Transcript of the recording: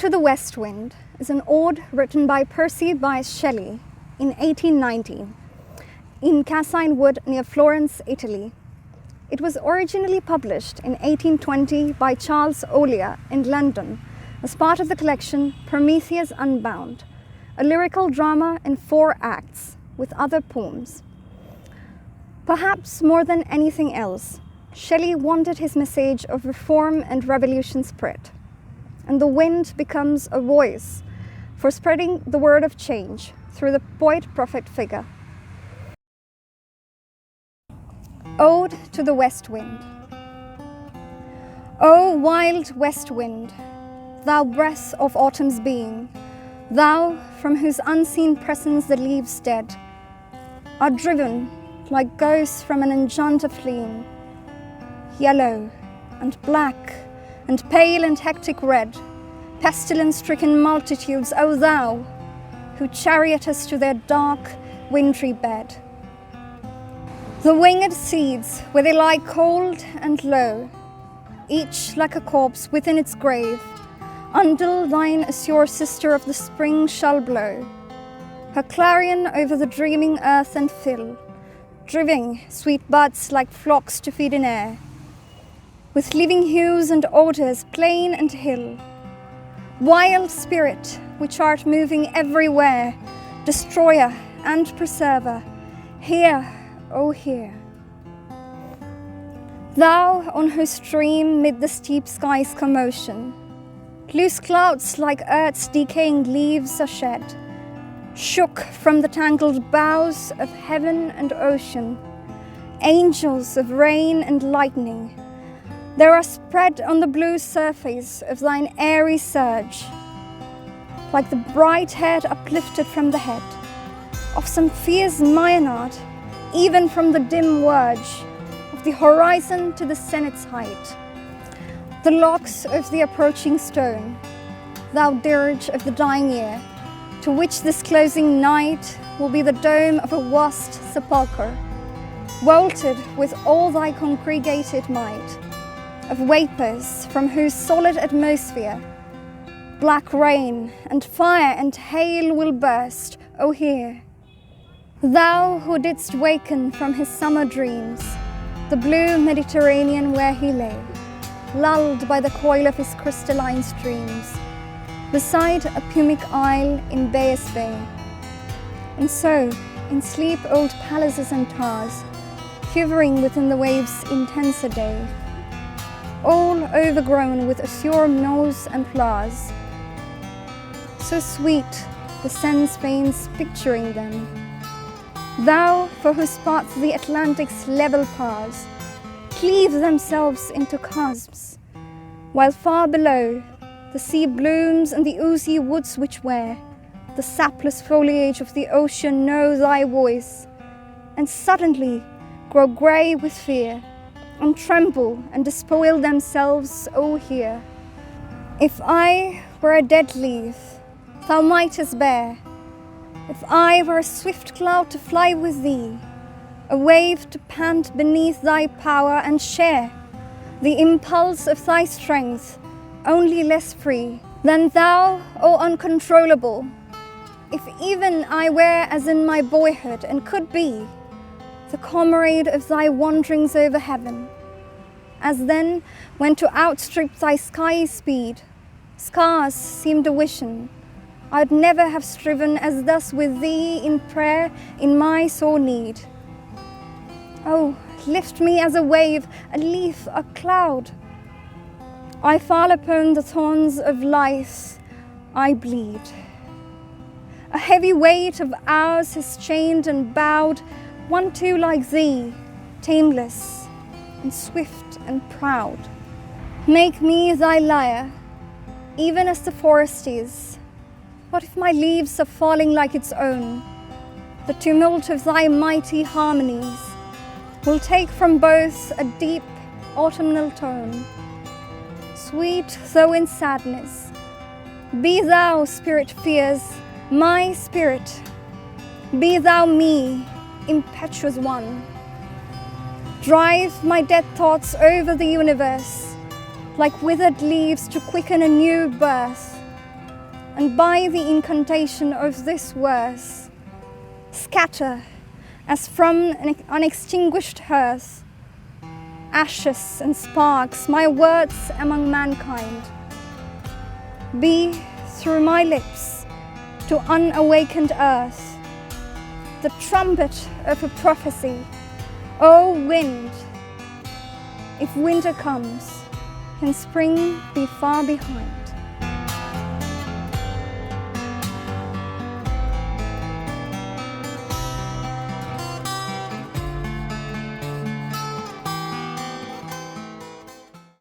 to the West Wind is an ode written by Percy Bysshe Shelley in 1890 in Cascine Wood near Florence, Italy. It was originally published in 1820 by Charles Ollier in London as part of the collection Prometheus Unbound, a lyrical drama in 4 acts with other poems. Perhaps more than anything else, Shelley wanted his message of reform and revolution spread, and the wind becomes a voice for spreading the word of change through the poet-prophet figure. Ode to the West Wind. O wild west wind, thou breath of autumn's being, thou from whose unseen presence the leaves dead are driven like ghosts from an enchanter fleeing, yellow and black and pale and hectic red, pestilence-stricken multitudes, O thou, who chariotest to their dark, wintry bed. The winged seeds, where they lie cold and low, each like a corpse within its grave, until thine azure sister of the spring shall blow her clarion over the dreaming earth and fill, driving sweet buds like flocks to feed in air, with living hues and odors, plain and hill. Wild spirit, which art moving everywhere, destroyer and preserver, hear, O hear. Thou on whose stream mid the steep sky's commotion, loose clouds like earth's decaying leaves are shed, shook from the tangled boughs of heaven and ocean, angels of rain and lightning, there are spread on the blue surface of thine airy surge, like the bright head uplifted from the head of some fierce Maenad, even from the dim verge of the horizon to the zenith's height. The locks of the approaching stone, thou dirge of the dying year, to which this closing night will be the dome of a vast sepulchre, vaulted with all thy congregated might, of vapours from whose solid atmosphere black rain and fire and hail will burst, O hear. Thou who didst waken from his summer dreams the blue Mediterranean where he lay, lulled by the coil of his crystalline streams, beside a pumic isle in Bayes Bay. And so, in sleep old palaces and towers, quivering within the waves' intenser day, all overgrown with azure knolls and flowers, so sweet the sense veins picturing them. Thou, for whose paths the Atlantic's level paths cleave themselves into chasms, while far below the sea blooms and the oozy woods which wear the sapless foliage of the ocean know thy voice, and suddenly grow grey with fear, and tremble and despoil themselves, O hear. If I were a dead leaf, thou mightest bear. If I were a swift cloud to fly with thee, a wave to pant beneath thy power and share the impulse of thy strength, only less free than thou, O uncontrollable. If even I were as in my boyhood and could be the comrade of thy wanderings over heaven, as then when to outstrip thy skyey speed scarce seemed a vision, I'd never have striven as thus with thee in prayer in my sore need. Oh, lift me as a wave, a leaf, a cloud. I fall upon the thorns of life, I bleed. A heavy weight of hours has chained and bowed one too like thee, tameless and swift and proud. Make me thy lyre, even as the forest is. What if my leaves are falling like its own? The tumult of thy mighty harmonies will take from both a deep autumnal tone. Sweet though in sadness, be thou, spirit fierce, my spirit. Be thou me, impetuous one. Drive my dead thoughts over the universe, like withered leaves to quicken a new birth. and by the incantation of this verse, scatter as from an unextinguished hearth, ashes and sparks, my words among mankind. Be through my lips to unawakened earth the trumpet of a prophecy. O wind, if winter comes, can spring be far behind?